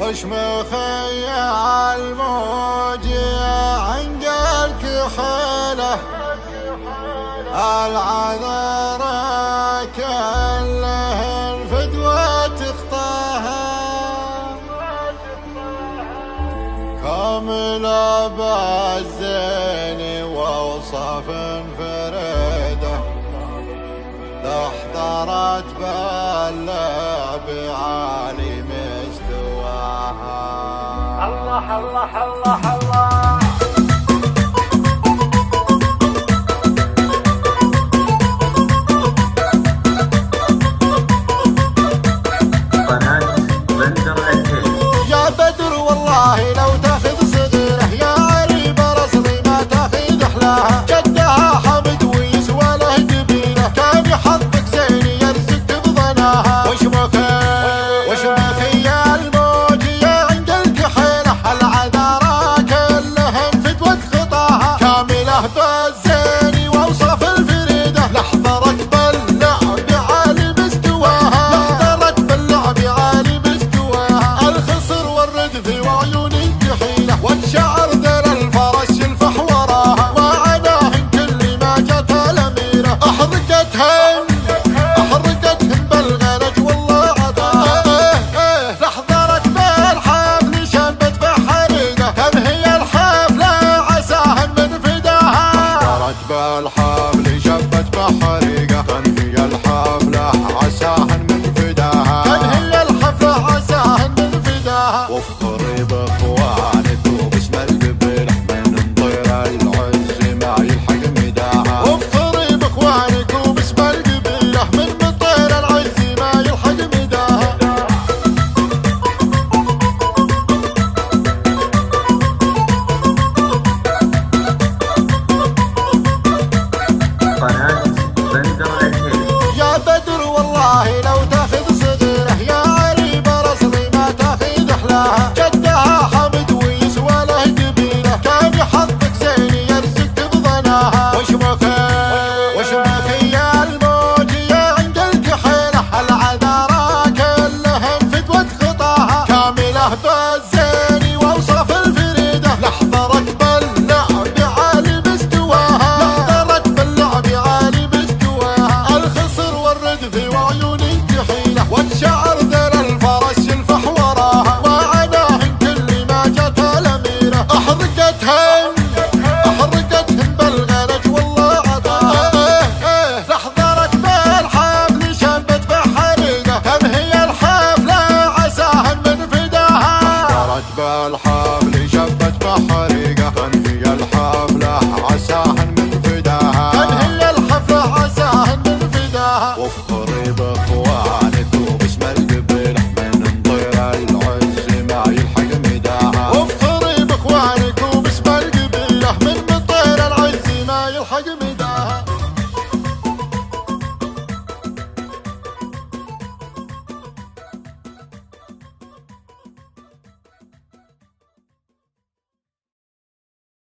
وش مخيل موجع عنقل كحيله العذرة كله الفدوة تخطاها كاملة بالزين ووصف فريده احضرت باللعب عالي مستواها. الله الله الله الله قناة بندر الهيل. يا بدر والله لو تاخذ صدره يا علي برصلي ما تاخذ احلاها جدها حمد ويسوى له قبيله كان يحظك زين يرزق بظناها. وش مخي يا الموج يا عند الكحيله العذارى كلهم فدوة خطاها كامله بالزين واوصاف الفريده لحضرت باللعب عالي مستواها لحضرت باللعب عالي مستواها الخصر والردف وعيون الجحيله والشعر ذر الفرس يلفح وراها وعناهن كل ما جت الاميره احرقتهم بالغلج والله عطاها لحضرت بالحفل شبت بحريقه كم هي الحفله عساهن من فداها حضرت بالحفل شبت بحريقه كم هي الحفله عساهن من فداها كم هي الحفله عساهن من فداها وافخري باخوانك وباسم القبيله من نطير العز ما يلحق مداها وافخري باخوانك وباسم القبيله من نطير العز ما يلحق مداها. قناة بندر الهيل. يا بدر والله لو تاخذ صدره يا علي برصلي ما تاخذ احلاها جدها حمد ويسوى له قبيله كان يحظك زين يرزق بظناها. وش مخي يا الموج يا عند الكحيله العذارى كلهم فدوة خطاها كامله بالزين واوصاف الفريده لحضرت باللعب عالي مستواها لحضرت باللعب عالي مستواها الخصر والردف وعيون الجحيله والشعر ذر الفرس يلفح وراها وعناهن كل ما جت الاميره احرقتهم بالغلج والله عطاها لحضرت بالحفل شبت بحريقه كم هي الحفله عساهن من فداها حضرت بالحفل